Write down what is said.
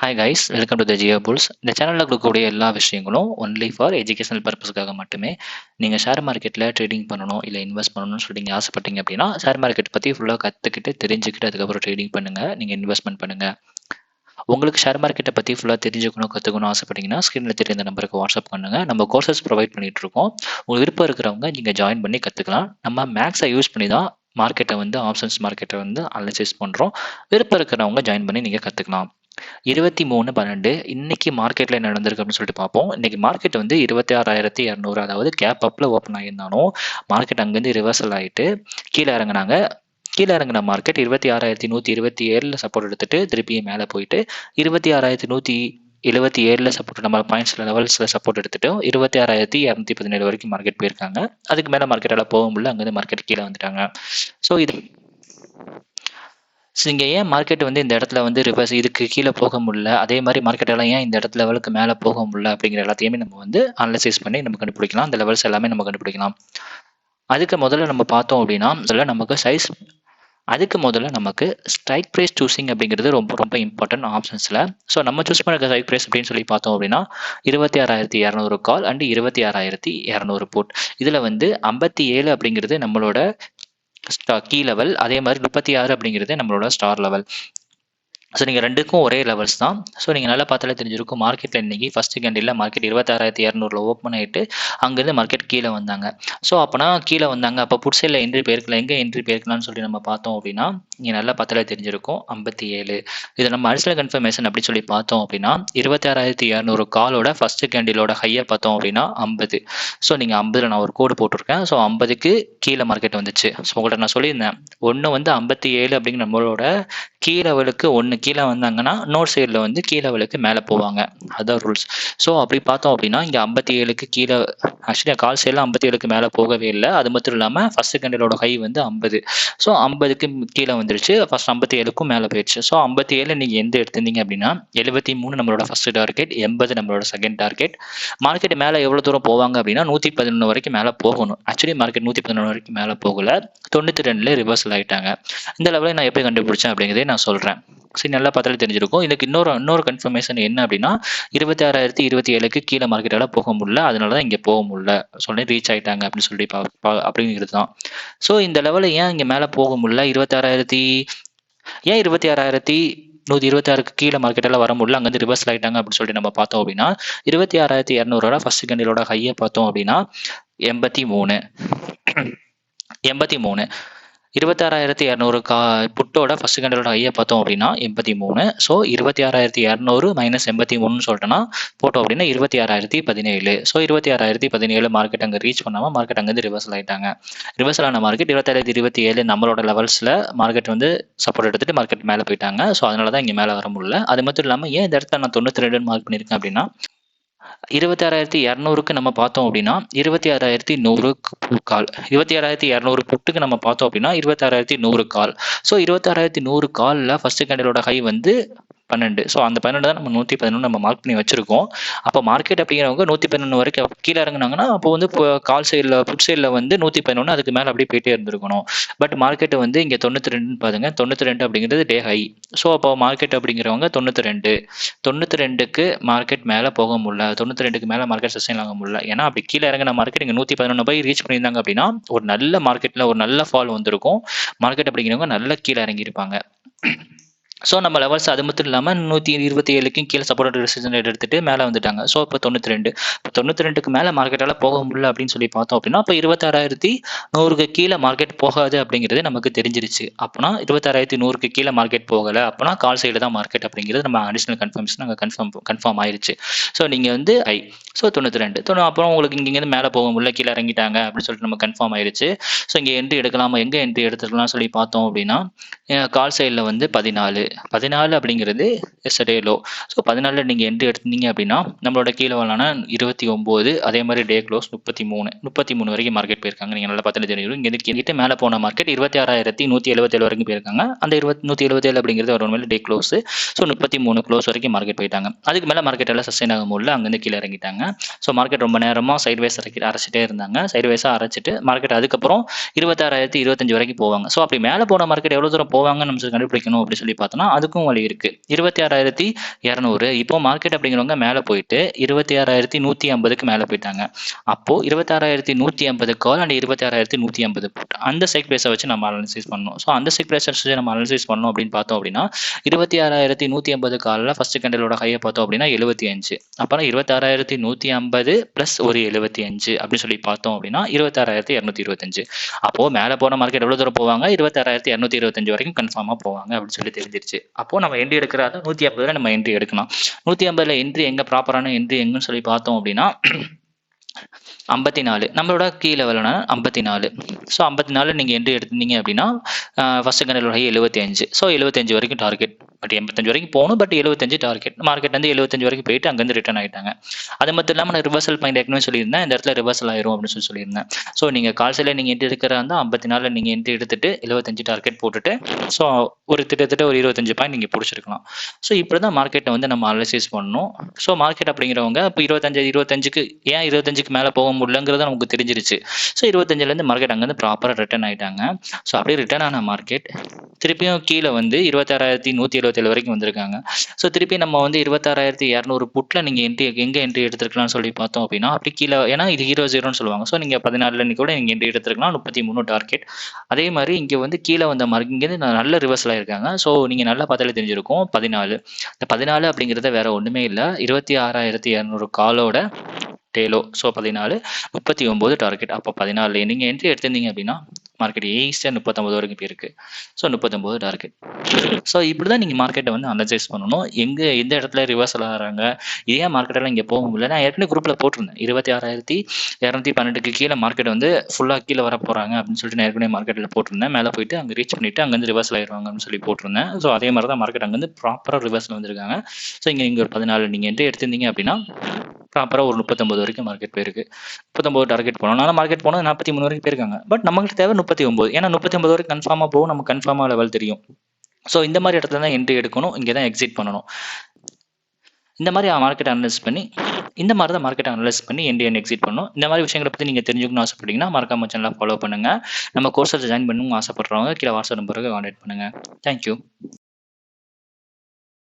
Hi guys, welcome to the Geo Bulls. இந்த சேனலில் கொடுக்கக்கூடிய எல்லா விஷயங்களும் ஒன்லி ஃபார் எஜுகேஷனல் பர்பஸ்க்காக மட்டுமே. நீங்கள் ஷேர் மார்க்கெட்டில் ட்ரேடிங் பண்ணணும், இல்லை இன்வெஸ்ட் பண்ணணும்னு சொல்லி நீங்கள் ஆசைப்பட்டீங்க அப்படின்னா ஷேர் மார்க்கெட் பற்றி ஃபுல்லாக கற்றுக்கிட்டு தெரிஞ்சுக்கிட்டு அதுக்கப்புறம் ட்ரேடிங் பண்ணுங்கள், நீங்கள் இன்வெஸ்ட்மெண்ட் பண்ணுங்கள். உங்களுக்கு ஷேர் மார்க்கெட்டை பற்றி ஃபுல்லாக தெரிஞ்சுக்கணும், கற்றுக்கணும் ஆசைப்பட்டீங்கன்னா ஸ்க்ரீனில் தெரிய இந்த நம்பருக்கு வாட்ஸ்அப் பண்ணுங்கள். நம்ம கோர்சஸ் ப்ரொவைட் பண்ணிகிட்ருக்கோம். உங்களுக்கு விருப்பம் இருக்கிறவங்க நீங்கள் ஜாயின் பண்ணி கற்றுக்கலாம். நம்ம மேக்ஸை யூஸ் பண்ணி தான் மார்க்கெட்டை வந்து ஆப்ஷன்ஸ் மார்க்கெட்டை வந்து அனலைசிஸ் பண்ணுறோம். விருப்பம் இருக்கிறவங்க ஜாயின் பண்ணி நீங்கள் கற்றுக்கலாம். 23/12 இன்னைக்கு மார்க்கெட்ல என்ன நடந்திருக்கு அப்படின்னு சொல்லிட்டு பார்ப்போம். இன்னைக்கு மார்க்கெட் வந்து 26,200, அதாவது கேப் அப்ல ஓப்பன் ஆகியிருந்தாலும் மார்க்கெட் அங்கேருந்து ரிவர்சல் ஆகிட்டு கீழே இறங்குனாங்க. கீழே இறங்கின மார்க்கெட் 26,127 சப்போர்ட் எடுத்துட்டு திருப்பியும் மேலே போயிட்டு 26,177 சப்போர்ட் நம்ம பாயிண்ட்ஸ்ல லெவல்ஸ்ல சப்போர்ட் எடுத்துட்டு 26,217 வரைக்கும் மார்க்கெட் போயிருக்காங்க. அதுக்கு மேலே மார்க்கெட்டால போக முடியல, அங்கேருந்து மார்க்கெட் கீழே வந்துட்டாங்க. ஸோ இங்கே ஏன் மார்க்கெட் வந்து இந்த இடத்துல வந்து ரிவர்ஸ் இதுக்கு கீழே போக முடியல, அதே மாதிரி மார்க்கெட்டெல்லாம் ஏன் இந்த இடத்துல லெவலுக்கு மேலே போக முடியல அப்படிங்கிற எல்லாத்தையுமே நம்ம வந்து அனலைசிஸ் பண்ணி நம்ம கண்டுபிடிக்கலாம். அந்த லெவல்ஸ் எல்லாமே நம்ம கண்டுபிடிக்கலாம். அதுக்கு முதல்ல நம்ம பார்த்தோம் அப்படின்னா நமக்கு ஸ்ட்ரைக் ப்ரைஸ் சூஸிங் அப்படிங்கிறது ரொம்ப ரொம்ப இம்பார்ட்டன்ட் ஆப்ஷன்ஸில். ஸோ நம்ம சூஸ் பண்ணுற ஸ்ட்ரைக் ப்ரைஸ் அப்படின்னு சொல்லி பார்த்தோம் அப்படின்னா 26,200 கால் அண்ட் 26,200 புட். இதில் வந்து 57 அப்படிங்கிறது நம்மளோட கீ லெவல், அதே மாதிரி 36 அப்படிங்கிறது நம்மளோட ஸ்டார் லெவல். ஸோ நீங்கள் ரெண்டுக்கும் ஒரே லெவல்ஸ் தான். ஸோ நீங்கள் நல்லா பார்த்தாலே தெரிஞ்சிருக்கும். மார்க்கெட்டில் இன்றைக்கி ஃபஸ்ட்டு கேண்டில் மார்க்கெட் 26,200 ஓப்பன் ஆகிட்டு அங்கேருந்து மார்க்கெட் கீழே வந்தாங்க. ஸோ அப்போனா கீழே வந்தாங்க, அப்போ புட் சைடில் என்ட்ரி போயிருக்கலாம். எங்கே என்ட்ரி போயிருக்கலாம்னு சொல்லி நம்ம பார்த்தோம் அப்படின்னா நீங்கள் நல்லா பார்த்தாலே தெரிஞ்சிருக்கும் 57. இதை நம்ம அடிஷனல் கன்ஃபர்மேஷன் அப்படி சொல்லி பார்த்தோம் அப்படின்னா 26,200 காலோட ஃபஸ்ட்டு கேண்டிலோட ஹையை பார்த்தோம் அப்படின்னா 50. ஸோ நீங்கள் 50 நான் ஒரு கோடு போட்டிருக்கேன். ஸோ 50க்கு கீழே மார்க்கெட் வந்துச்சு. ஸோ உங்கள்கிட்ட நான் சொல்லியிருந்தேன், ஒன்று வந்து 57 அப்படிங்கிற நம்மளோட கீ லெவலுக்கு ஒன்று கீழே வந்தாங்கன்னா இன்னொரு சைடில் வந்து கீ லெவலுக்கு மேலே போவாங்க. அதுதான் ரூல்ஸ். ஸோ அப்படி பார்த்தோம் அப்படின்னா இங்கே 57க்கு கீழே, ஆக்சுவலி கால் சைடில் 57க்கு மேலே போகவே இல்லை. அது மட்டும் இல்லாமல் ஃபர்ஸ்ட் கேண்டிலோட ஹை வந்து 50. ஸோ 50க்கு கீழே வந்துருச்சு, ஃபர்ஸ்ட் 57க்கும் மேலே போயிடுச்சு. ஸோ 57 நீங்கள் எந்த எடுத்திருந்தீங்க அப்படின்னா 73 நம்மளோட ஃபர்ஸ்ட் டார்கெட், 80 நம்மளோட செகண்ட் டார்கெட். மார்க்கெட் மேலே எவ்வளோ தூரம் போவாங்க அப்படின்னா 111 வரைக்கும் மேலே போகணும். ஆக்சுவலி மார்க்கெட் 111 வரைக்கும் மேலே போகல, 92 ரிவர்சல் ஆகிட்டாங்க. இந்த லெவலில் நான் எப்படி கண்டுபிடிச்சேன் அப்படிங்கிறதே நான் சொல்கிறேன். சரி, நல்லா பார்த்தாலே தெரிஞ்சிருக்கும். இதுக்கு இன்னொரு கன்ஃபர்மேஷன் என்ன அப்படின்னா 26,027க்கு கீழே மார்க்கெட்டால் போக முடியல, அதனால தான் இங்கே போக முடியல சொல்லி ரீச் ஆகிட்டாங்க அப்படின்னு சொல்லி அப்படிங்கிறது தான். ஸோ இந்த லெவலில் ஏன் இங்கே மேலே போக முடியல, 26,126க்கு கீழே மார்க்கெட்டெல்லாம் வர முடியல, அங்கேருந்து ரிவர்சல் ஆகிட்டாங்க அப்படின்னு சொல்லிட்டு நம்ம பார்த்தோம் அப்படின்னா 26,200 ஃபர்ஸ்ட் கேண்டிலோட ஹையை பார்த்தோம் அப்படின்னா 83. 26,200 புட்டோட ஃபர்ஸ்ட் கேண்டிலோட ஹையை பார்த்தோம் அப்படின்னா 83. ஸோ 26,200 மைனஸ் 83 சொல்லிட்டோன்னா போட்டோம் அப்படின்னா 26,017. ஸோ 26,017 மார்க்கெட் அங்கே ரீச் பண்ணாமல் மார்க்கெட் அங்கேருந்து ரிவர்சல் ஆகிட்டாங்க. ரிவர்சல் ஆன மார்க்கெட் 26,027 நம்மளோட லெவல்ஸில் மார்க்கெட் வந்து சப்போர்ட் எடுத்துட்டு மார்க்கெட் மேலே போயிட்டாங்க. ஸோ அதனால தான் இங்கே மேலே வர முடியல. அது மட்டும் இல்லாமல் ஏன் இந்த இடத்துல நான் 92 மார்க் பண்ணியிருக்கேன் அப்படின்னா 26,200க்கு நம்ம பார்த்தோம் அப்படின்னா 26,100 கால், 26,200 புட்டுக்கு நம்ம பார்த்தோம் அப்படின்னா 26,100 கால். ஸோ 26,100 காலில் ஃபர்ஸ்ட் கேண்டிலோட ஹை வந்து 12. ஸோ அந்த 12 தான் நம்ம 111 நம்ம மார்க் பண்ணி வச்சிருக்கோம். அப்போ மார்க்கெட் அப்படிங்கிறவங்க 111 வரைக்கும் கீழே இறங்குனாங்கன்னா அப்போ வந்து கால் சைடில் புட் சைடில் வந்து 111 அதுக்கு மேலே அப்படியே போயிட்டே இருந்திருக்கணும். பட் மார்க்கெட் வந்து இங்கே 92 பாருங்க, 92 அப்படிங்கிறது டே ஹை. ஸோ அப்போ மார்க்கெட் அப்படிங்கிறவங்க 92க்கு மார்க்கெட் மேலே போக முடியல, 92க்கு மேலே மார்க்கெட் சஸ்டைன் ஆக முடியல. ஏன்னா அப்படி கீழே இறங்கின மார்க்கெட் இங்கே 111 போய் ரீச் பண்ணியிருந்தாங்க அப்படின்னா ஒரு நல்ல மார்க்கெட்டில் ஒரு நல்ல ஃபால் வந்திருக்கும். மார்க்கெட் அப்படிங்கிறவங்க நல்ல கீழே இறங்கியிருப்பாங்க. ஸோ நம்ம லெவல்ஸ் அது மட்டும் இல்லாமல் 127க்கும் கீழே சப்போர்ட் ரெசிஸ்டன்ஸ் எடுத்துட்டு மேலே வந்துட்டாங்க. ஸோ இப்போ 92க்கு மேலே மார்க்கெட்டால் போக முடியல அப்படின்னு சொல்லி பார்த்தோம் அப்படின்னா இப்போ 26,100க்கு கீழே மார்க்கெட் போகாது அப்படிங்கிறது நமக்கு தெரிஞ்சிருச்சு. அப்போனா 26,100க்கு கீழே மார்க்கெட் போகலை, அப்போனா கால் சைடு தான் மார்க்கெட் அப்படிங்கிறது நம்ம அடிஷனல் கன்ஃபர்மேஷன் அங்கே கன்ஃபார்ம் ஆயிடுச்சு. ஸோ நீங்கள் வந்து ஸோ 92 அப்புறம் உங்களுக்கு இங்கேருந்து மேலே போக முடியல, கீழே இறங்கிட்டாங்க அப்படின்னு சொல்லிட்டு நம்ம கன்ஃபார்ம் ஆயிடுச்சு. ஸோ இங்கே என்ட்ரி எடுக்கலாமா, எங்கே என்ட்ரி எடுத்துக்கலாம் சொல்லி பார்த்தோம் அப்படின்னா கால் சைடில் வந்து 14 அப்படிங்கிறது எஸ்டர்டே லோ. ஸோ 14 நீங்கள் என்ட்ரி எடுத்தீங்க அப்படின்னா நம்மளோட கீழே வரலான 29, அதே மாதிரி டே க்ளோஸ் 33 வரைக்கும் மார்க்கெட் போயிருக்காங்க. நீங்கள் நல்லா பார்த்தாலே தெரியும். இங்கே மேலே போன மார்க்கெட் 26,177 வரைக்கும் போயிருக்காங்க. அந்த 177 அப்படிங்கிறது ஒரு மேலே டே க்ளோஸ். ஸோ 33 க்ளோஸ் வரைக்கும் மார்க்கெட் போயிட்டாங்க. அதுக்கு மேலே மார்க்கெட் எல்லாம் சஸ்டைன் ஆக முடியல, அங்கேருந்து கீழே இறங்கிட்டாங்க. ஸோ மார்க்கெட் ரொம்ப நேரமாக சைட்வேஸ் அரைச்சிட்டே இருந்தாங்க. சைட்வேஸாக அரைச்சிட்டு மார்க்கெட் அதுக்கப்புறம் 26,025 வரைக்கும் போவாங்க. ஸோ அப்படி மேலே போன மார்க்கெட் எவ்வளோ தூரம் போவாங்கன்னு நம்ம கண்டுபிடிக்கணும் அப்படின்னு சொல்லி பார்த்தோம் பார்த்தோம்னா அதுக்கும் வழி இருக்கு. 26,200 இப்போ மார்க்கெட் அப்படிங்கிறவங்க மேலே போயிட்டு 26,150க்கு மேலே போயிட்டாங்க. அப்போ 26,150 கால் அண்ட் 26,150 புட் அந்த ஸ்ட்ரைக் ப்ரைஸை வச்சு நம்ம அனலைசிஸ் பண்ணணும். ஸோ அந்த ஸ்ட்ரைக் ப்ரைஸை வச்சு நம்ம அனலைசிஸ் பண்ணோம் அப்படின்னு பார்த்தோம் அப்படின்னா 26,150 காலில் ஃபர்ஸ்ட் கேண்டலோட ஹையை பார்த்தோம் அப்படின்னா 75. அப்புறம் 26,150 ப்ளஸ் ஒரு 75 அப்படின்னு சொல்லி பார்த்தோம் அப்படின்னா 26,225. அப்போ மேலே போன மார்க்கெட் எவ்வளோ தூரம் போவாங்க? 26,225 வரைக்கும் கன்ஃபார்மாக போவாங்க அப்படின்னு சொல்லி தெரிஞ்சிருச்சு. அப்போ நம்ம என்ட்ரி எடுக்கிறதா 150 நம்ம என்ட்ரி எடுக்கலாம். 150 என்ட்ரி எங்க ப்ராப்பரான என்ட்ரி எங்கன்னு சொல்லி பார்த்தோம் அப்படின்னா 54 நம்மளோட கீ லெவலான 54. ஸோ 54 நீங்கள் என்ட்ரி எடுத்தீங்க அப்படின்னா ஃபர்ஸ்ட் கேண்டலோட ஹை 75. ஸோ 75 வரைக்கும் டார்கெட். பட் 85 வரைக்கும் போகணும், பட் 75 டார்கெட். மார்க்கெட் வந்து 75 வரைக்கும் போயிட்டு அங்கேருந்து ரிட்டர்ன் ஆகிட்டாங்க. அது மட்டும் இல்லாமல் நான் ரிவர்சல் பாயிண்ட் ஏற்கனவே சொல்லியிருந்தேன், இந்த இடத்துல ரிவர்சல் ஆயிரும் அப்படின்னு சொல்லியிருந்தேன். ஸோ நீங்கள் கால் சைடில் நீங்கள் என்ட்ரி எடுக்கிறதா இருந்தால் 54 நீங்கள் என்ட்ரி எடுத்துட்டு 75 டார்கெட் போட்டுட்டு ஸோ ஒரு கிட்டத்தட்ட ஒரு 25 பாயிண்ட் நீங்கள் பிடிச்சிருக்கலாம். ஸோ இப்படி தான் மார்க்கெட்டை வந்து நம்ம அனலைசிஸ் பண்ணணும். ஸோ மார்க்கெட் அப்படிங்கிறவங்க இப்போ 25க்கு ஏன் 25க்கு மேலே போக முடியலங்கிறது நமக்கு தெரிஞ்சிருச்சு. ஸோ 25லேருந்து மார்க்கெட் அங்கேருந்து ப்ராப்பராக ரிட்டர்ன் ஆகிட்டாங்க. ஸோ அப்படியே ரிட்டர்ன் ஆன மார்க்கெட் திருப்பியும் கீழே வந்து 26,177 வரைக்கும் வந்திருக்காங்க. ஸோ திருப்பி நம்ம வந்து 26,200 புட்டில் நீங்கள் எங்கே என்ட்ரி எடுத்துருக்கலாம்னு சொல்லி பார்த்தோம் அப்படின்னா அப்படி கீழே, ஏன்னா இது 0-0ன்னு சொல்லுவாங்க. ஸோ நீங்கள் 14 கூட நீங்கள் என்ட்ரி எடுத்துருக்கலாம், 33 டார்கெட். அதே மாதிரி இங்கே வந்து கீழே வந்த மார்க் இங்கேருந்து நல்ல ரிவர்சல் ஆயிருக்காங்க. ஸோ நீங்கள் நல்லா பார்த்தாலே தெரிஞ்சிருக்கும் 14. இந்த 14 அப்படிங்கிறத வேற ஒன்றுமே இல்லை, 26,200 காலோட டேலோ. So 14 39 target. அப்போ 14 நீங்கள் என்ட்ரி எடுத்திருந்தீங்க அப்படின்னா மார்க்கெட் ஈஸியாக 39 வரைக்கும் போயிருக்கு. So 39 target. ஸோ இப்படி தான் நீங்கள் மார்க்கெட்டை வந்து அனலைஸ் பண்ணணும். எந்த இடத்துல ரிவர்சல் ஆகிறாங்க, ஏன் மார்க்கெட்டெல்லாம் இங்கே போக முடியல. நான் ஏற்கனவே குரூப்பில் போட்டிருந்தேன் 26,212க்கு கீழே மார்க்கெட் வந்து ஃபுல்லாக கீழே வர போகிறாங்க அப்படின்னு சொல்லிட்டு நான் ஏற்கனவே மார்க்கெட்டில் போட்டிருந்தேன். மேலே போயிட்டு அங்கே ரீச் பண்ணிவிட்டு அங்கேருந்து ரிவர்சல் ஆயிடுவாங்க அப்படின்னு சொல்லி போட்டிருந்தேன். ஸோ அதே மாதிரி தான் மார்க்கெட் அங்கேருந்து ப்ராப்பராக ரிவர்சல் வந்திருக்காங்க. ஸோ இங்கே நீங்கள் ஒரு 14 நீங்கள் என்ட்ரி எடுத்திருந்தீங்க அப்படின்னா ப்ராப்பராக ஒரு 39 வரைக்கும் மார்க்கெட் போயிருக்கு. 39 டார்கெட் போனோம். ஆனால் மார்க்கெட் போனால் 43 வரைக்கும் போயிருக்காங்க. பட் நமக்கு தேவை 39. ஏன்னா 39 வரைக்கும் கன்ஃபார்மாக போகும், நமக்கு கன்ஃபார்மாக லெவல் தெரியும். ஸோ இந்த மாதிரி இடத்துல தான் என்ட்ரி எடுக்கணும், இங்கே தான் எக்ஸிட் பண்ணணும். இந்த மாதிரி மார்க்கெட் அனலைஸ் பண்ணி என்ட்ரி எக்ஸிட் பண்ணணும். இந்த மாதிரி விஷயங்களை பற்றி நீங்கள் தெரிஞ்சுக்கணும்னு ஆசைப்பட்டீங்கன்னா மறக்காம சேனலை ஃபாலோ பண்ணுங்கள். நம்ம கோர்ஸில் ஜாயின் பண்ணணும்னு ஆசைப்படுறவங்க கீழே வாட்ஸ்அப் நம்பருக்கு கான்டாக்ட் பண்ணுங்கள். தேங்க்யூ.